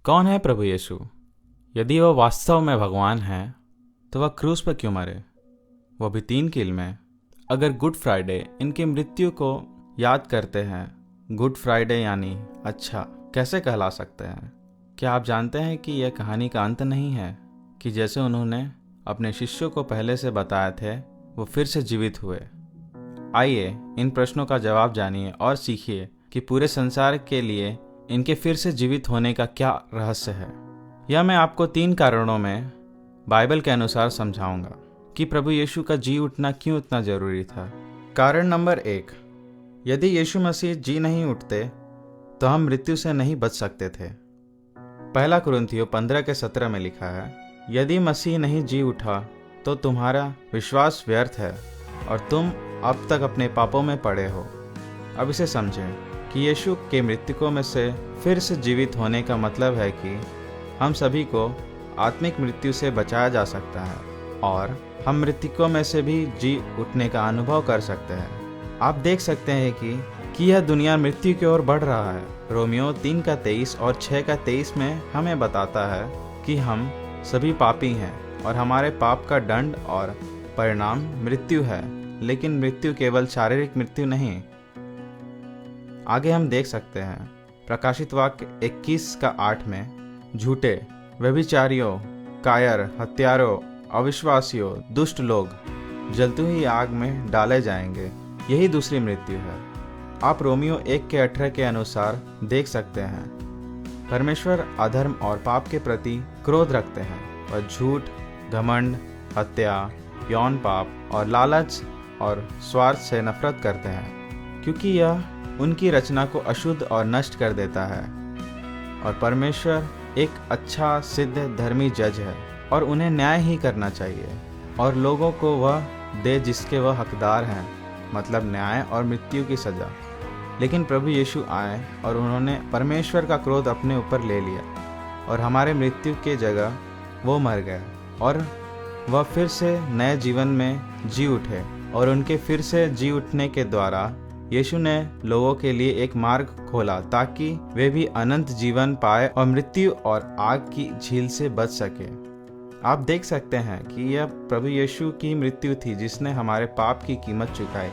कौन है प्रभु यीशु? यदि वह वास्तव में भगवान है तो वह क्रूस पर क्यों मरे, वो भी 3 कील में? अगर गुड फ्राइडे इनकी मृत्यु को याद करते हैं, गुड फ्राइडे यानी अच्छा कैसे कहला सकते हैं? क्या आप जानते हैं कि यह कहानी का अंत नहीं है, कि जैसे उन्होंने अपने शिष्यों को पहले से बताया थे वो फिर से जीवित हुए? आइए इन प्रश्नों का जवाब जानिए और सीखिए कि पूरे संसार के लिए इनके फिर से जीवित होने का क्या रहस्य है। यह मैं आपको 3 कारणों में बाइबल के अनुसार समझाऊंगा कि प्रभु यीशु का जी उठना क्यों इतना जरूरी था। कारण नंबर 1, यदि यीशु मसीह जी नहीं उठते तो हम मृत्यु से नहीं बच सकते थे। पहला कुरिन्थियों 15:17 में लिखा है, यदि मसीह नहीं जी उठा तो तुम्हारा विश्वास व्यर्थ है और तुम अब तक अपने पापों में पड़े हो। अब इसे समझें कि यीशु के मृतकों में से फिर से जीवित होने का मतलब है कि हम सभी को आत्मिक मृत्यु से बचाया जा सकता है और हम मृतकों में से भी जी उठने का अनुभव कर सकते हैं। आप देख सकते हैं कि यह दुनिया मृत्यु की ओर बढ़ रहा है। रोमियो 3:23 और 6:23 में हमें बताता है कि हम सभी पापी हैं और हमारे पाप का दंड और परिणाम मृत्यु है, लेकिन मृत्यु केवल शारीरिक मृत्यु नहीं। आगे हम देख सकते हैं प्रकाशित वाक्य 21:8 में, झूठे, व्यभिचारियों, कायर, हत्यारों, अविश्वासियों, दुष्ट लोग जलती हुई आग में डाले जाएंगे। यही दूसरी मृत्यु है। आप रोमियो 1:18 के अनुसार देख सकते हैं, परमेश्वर अधर्म और पाप के प्रति क्रोध रखते हैं और झूठ, घमंड, हत्या, यौन पाप और लालच और स्वार्थ से नफरत करते हैं, क्योंकि यह उनकी रचना को अशुद्ध और नष्ट कर देता है। और परमेश्वर एक अच्छा सिद्ध धर्मी जज है और उन्हें न्याय ही करना चाहिए और लोगों को वह दे जिसके वह हकदार हैं, मतलब न्याय और मृत्यु की सजा। लेकिन प्रभु यीशु आए और उन्होंने परमेश्वर का क्रोध अपने ऊपर ले लिया और हमारे मृत्यु के जगह वो मर गए और वह फिर से नए जीवन में जी उठे। और उनके फिर से जी उठने के द्वारा यीशु ने लोगों के लिए एक मार्ग खोला ताकि वे भी अनंत जीवन पाए और मृत्यु और आग की झील से बच सके। आप देख सकते हैं कि यह प्रभु यीशु की मृत्यु थी जिसने हमारे पाप की कीमत चुकाई,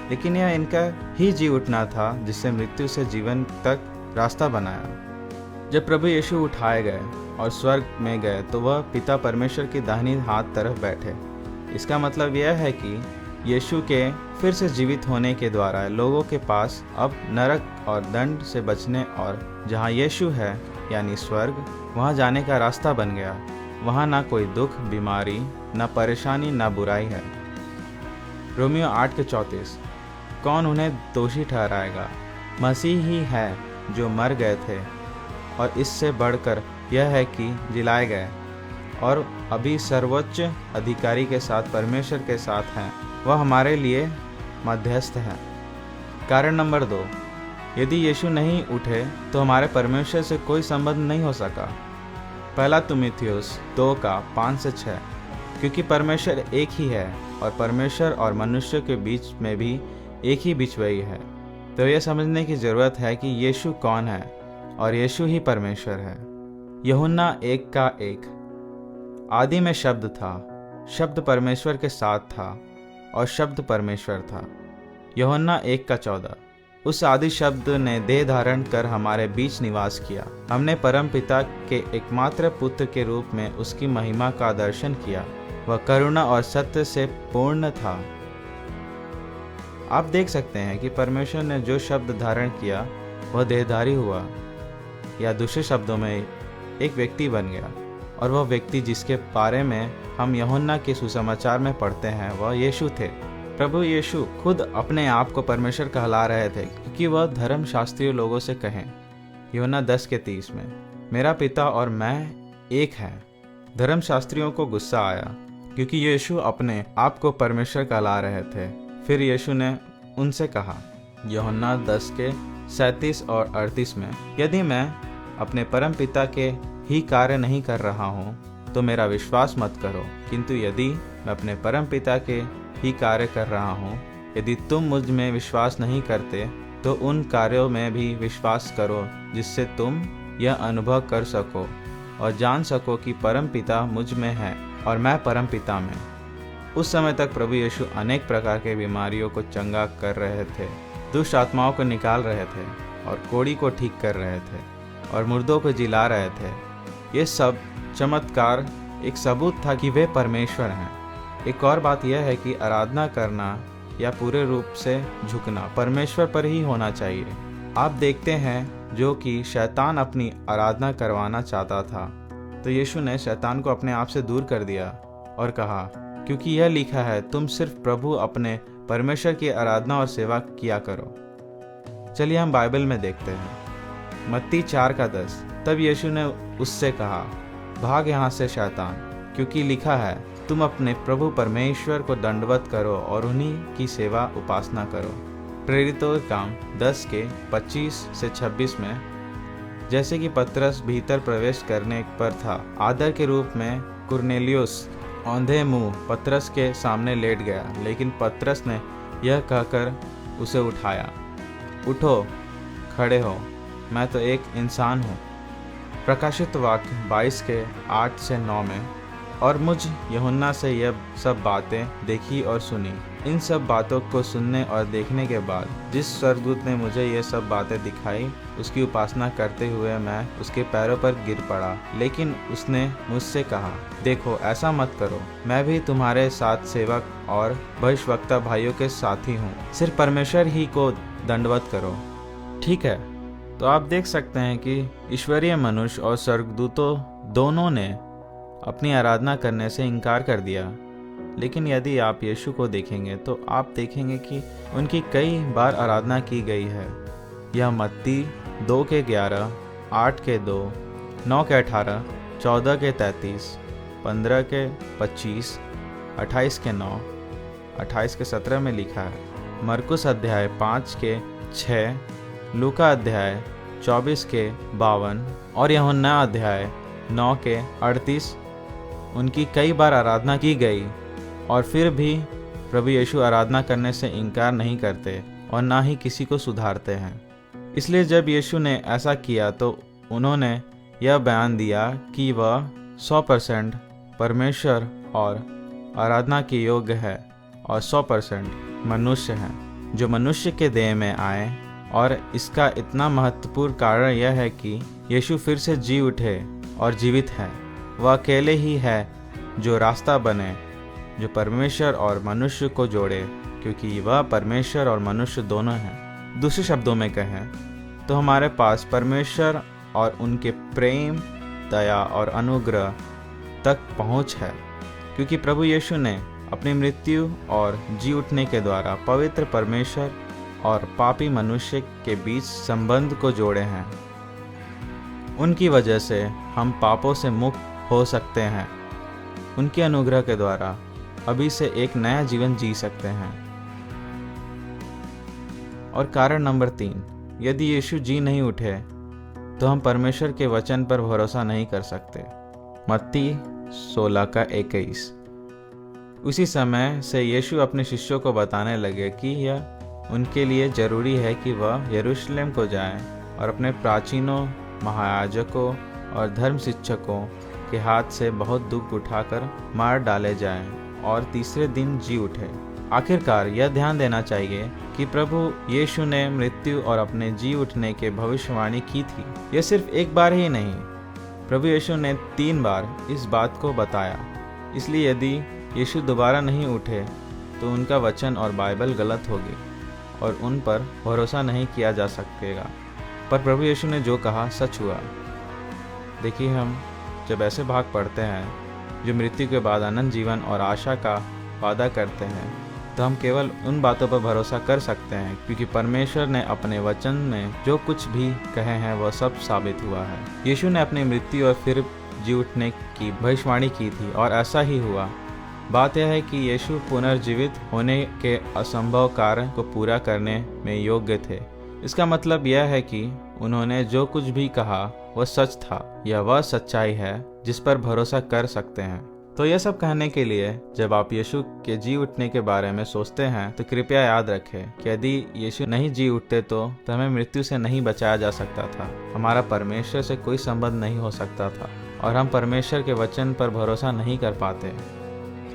लेकिन यह इनका ही जी उठना था जिससे मृत्यु से जीवन तक रास्ता बनाया। जब प्रभु यीशु उठाए गए और स्वर्ग में गए तो वह पिता परमेश्वर की दाहिनी हाथ तरफ बैठे। इसका मतलब यह है कि यीशु के फिर से जीवित होने के द्वारा लोगों के पास अब नरक और दंड से बचने और जहाँ यीशु है यानी स्वर्ग, वहाँ जाने का रास्ता बन गया। वहाँ ना कोई दुख, बीमारी, ना परेशानी, ना बुराई है। रोमियो 8:34, कौन उन्हें दोषी ठहराएगा? मसीह ही है जो मर गए थे और इससे बढ़कर यह है कि जिलाए गए और अभी सर्वोच्च अधिकारी के साथ परमेश्वर के साथ हैं। वह हमारे लिए मध्यस्थ है। कारण नंबर 2, यदि यीशु नहीं उठे तो हमारे परमेश्वर से कोई संबंध नहीं हो सका। पहला तीमुथियुस 2:5-6, क्योंकि परमेश्वर एक ही है और परमेश्वर और मनुष्य के बीच में भी एक ही बिचवई है। तो यह समझने की जरूरत है कि यीशु कौन है और यीशु ही परमेश्वर है। यूहन्ना 1:1, आदि में शब्द था, शब्द परमेश्वर के साथ था और शब्द परमेश्वर था। यूहन्ना 1:14, उस आदि शब्द ने देह धारण कर हमारे बीच निवास किया। हमने परम पिता के एकमात्र पुत्र के रूप में उसकी महिमा का दर्शन किया। वह करुणा और सत्य से पूर्ण था। आप देख सकते हैं कि परमेश्वर ने जो शब्द धारण किया वह देहधारी हुआ, या दूसरे शब्दों में एक व्यक्ति बन गया। और वह व्यक्ति जिसके बारे में हम यूहन्ना के सुसमाचार में पढ़ते हैं वह यीशु थे। प्रभु यीशु खुद अपने आप को परमेश्वर कहला रहे थे क्योंकि वह धर्मशास्त्रीय लोगों से कहें, यूहन्ना 10:30 में, मेरा पिता और मैं एक हैं। धर्मशास्त्रियों को गुस्सा आया क्योंकि यीशु अपने आप को परमेश्वर कहला रहे थे। फिर यीशु ने उनसे कहा, यूहन्ना 10:37 और 38 में, यदि मैं अपने परम पिता के ही कार्य नहीं कर रहा हूँ तो मेरा विश्वास मत करो, किंतु यदि मैं अपने परम पिता के ही कार्य कर रहा हूँ, यदि तुम मुझ में विश्वास नहीं करते तो उन कार्यों में भी विश्वास करो जिससे तुम यह अनुभव कर सको और जान सको कि परम पिता मुझ में है और मैं परम पिता में। उस समय तक प्रभु यीशु अनेक प्रकार के बीमारियों को चंगा कर रहे थे, दुष्ट आत्माओं को निकाल रहे थे और कोढ़ी को ठीक कर रहे थे और मुर्दों को जिला रहे थे। ये सब चमत्कार एक सबूत था कि वे परमेश्वर हैं। एक और बात यह है कि आराधना करना या पूरे रूप से झुकना परमेश्वर पर ही होना चाहिए। आप देखते हैं जो कि शैतान अपनी आराधना करवाना चाहता था, तो यीशु ने शैतान को अपने आप से दूर कर दिया और कहा, क्योंकि यह लिखा है, तुम सिर्फ प्रभु अपने परमेश्वर की आराधना और सेवा किया करो। चलिए हम बाइबल में देखते हैं। मत्ती 4:10। तब यीशु ने उससे कहा, भाग यहाँ से शैतान, क्योंकि लिखा है, तुम अपने प्रभु परमेश्वर को दंडवत करो और उन्हीं की सेवा उपासना करो। प्रेरितों के काम 10:25-26 में, जैसे कि पतरस भीतर प्रवेश करने पर था, आदर के रूप में कुरनेलियुस औंधे मुंह पतरस के सामने लेट गया, लेकिन पतरस ने यह कहकर उसे उठाया, उठो, खड़े हो, मैं तो एक इंसान हूँ। प्रकाशित वाक्य 22:8-9 में, और मुझ यूहन्ना से यह सब बातें देखी और सुनी। इन सब बातों को सुनने और देखने के बाद जिस स्वर्गदूत ने मुझे ये सब बातें दिखाई, उसकी उपासना करते हुए मैं उसके पैरों पर गिर पड़ा। लेकिन उसने मुझसे कहा, देखो, ऐसा मत करो, मैं भी तुम्हारे साथ सेवक और भविष्यवक्ता भाइयों के साथी हूँ। सिर्फ परमेश्वर ही को दंडवत करो। ठीक है, तो आप देख सकते हैं कि ईश्वरीय मनुष्य और स्वर्गदूतों दोनों ने अपनी आराधना करने से इनकार कर दिया। लेकिन यदि आप यीशु को देखेंगे तो आप देखेंगे कि उनकी कई बार आराधना की गई है। यह मत्ती 2:11, 8:2, 9:18, 14:33, 15:25, 28:9, 28:17 में लिखा है। मरकुस अध्याय 5:6, लूका अध्याय 24:52 और यूहन्ना अध्याय 9:38 उनकी कई बार आराधना की गई। और फिर भी प्रभु यीशु आराधना करने से इनकार नहीं करते और ना ही किसी को सुधारते हैं। इसलिए जब यीशु ने ऐसा किया तो उन्होंने यह बयान दिया कि वह 100% परमेश्वर और आराधना के योग्य है और 100% मनुष्य है, जो मनुष्य के देह में आए। और इसका इतना महत्वपूर्ण कारण यह है कि यीशु फिर से जी उठे और जीवित है। वह अकेले ही है जो रास्ता बने, जो परमेश्वर और मनुष्य को जोड़े, क्योंकि वह परमेश्वर और मनुष्य दोनों हैं। दूसरे शब्दों में कहें तो हमारे पास परमेश्वर और उनके प्रेम, दया और अनुग्रह तक पहुंच है, क्योंकि प्रभु यीशु ने अपनी मृत्यु और जी उठने के द्वारा पवित्र परमेश्वर और पापी मनुष्य के बीच संबंध को जोड़े हैं। उनकी वजह से हम पापों से मुक्त हो सकते हैं। उनके अनुग्रह के द्वारा अभी से एक नया जीवन जी सकते हैं। और कारण नंबर 3, यदि यीशु जी नहीं उठे तो हम परमेश्वर के वचन पर भरोसा नहीं कर सकते। मत्ती 16:21। उसी समय से यीशु अपने शिष्यों को बताने लगे कि यह उनके लिए जरूरी है कि वह यरूशलेम को जाएं और अपने प्राचीनों, महायाजकों और धर्म शिक्षकों के हाथ से बहुत दुख उठाकर मार डाले जाएं और तीसरे दिन जी उठे। आखिरकार यह ध्यान देना चाहिए कि प्रभु यीशु ने मृत्यु और अपने जी उठने के भविष्यवाणी की थी। यह सिर्फ एक बार ही नहीं, प्रभु यीशु ने 3 बार इस बात को बताया। इसलिए यदि यीशु दोबारा नहीं उठे तो उनका वचन और बाइबल गलत होगी और उन पर भरोसा नहीं किया जा सकेगा। पर प्रभु यीशु ने जो कहा सच हुआ। देखिए, हम जब ऐसे भाग पढ़ते हैं जो मृत्यु के बाद अनंत जीवन और आशा का वादा करते हैं, तो हम केवल उन बातों पर भरोसा कर सकते हैं, क्योंकि परमेश्वर ने अपने वचन में जो कुछ भी कहे हैं वह सब साबित हुआ है। यीशु ने अपनी मृत्यु और फिर जी उठने की भविष्यवाणी की थी और ऐसा ही हुआ। बात यह है कि यीशु पुनर्जीवित होने के असंभव कार्य को पूरा करने में योग्य थे। इसका मतलब यह है कि उन्होंने जो कुछ भी कहा वह सच था। यह वह सच्चाई है जिस पर भरोसा कर सकते हैं। तो यह सब कहने के लिए जब आप यीशु के जी उठने के बारे में सोचते हैं तो कृपया याद रखें कि यदि यीशु नहीं जी उठते तो हमें मृत्यु से नहीं बचाया जा सकता था, हमारा परमेश्वर से कोई संबंध नहीं हो सकता था और हम परमेश्वर के वचन पर भरोसा नहीं कर पाते।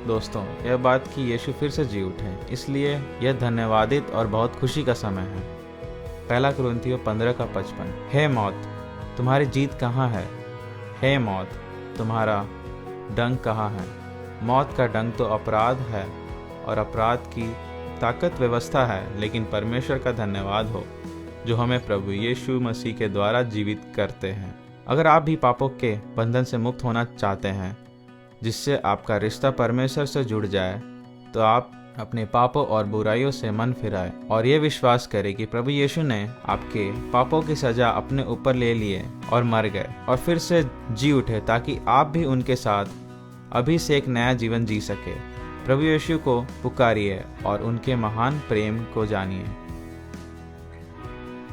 दोस्तों, यह बात कि यीशु फिर से जी उठे, इसलिए यह धन्यवादित और बहुत खुशी का समय है। 1 कुरिन्थियों 15:55। हे मौत, तुम्हारी जीत कहाँ है? हे मौत, तुम्हारा डंक कहाँ है? मौत का डंक तो अपराध है और अपराध की ताकत व्यवस्था है, लेकिन परमेश्वर का धन्यवाद हो जो हमें प्रभु यीशु मसीह के द्वारा जीवित करते हैं। अगर आप भी पापों के बंधन से मुक्त होना चाहते हैं, जिससे आपका रिश्ता परमेश्वर से जुड़ जाए, तो आप अपने पापों और बुराइयों से मन फिराए और ये विश्वास करें कि प्रभु यीशु ने आपके पापों की सजा अपने ऊपर ले लिए और मर गए और फिर से जी उठे ताकि आप भी उनके साथ अभी से एक नया जीवन जी सके। प्रभु यीशु को पुकारिए और उनके महान प्रेम को जानिए।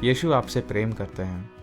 यीशु आपसे प्रेम करते हैं।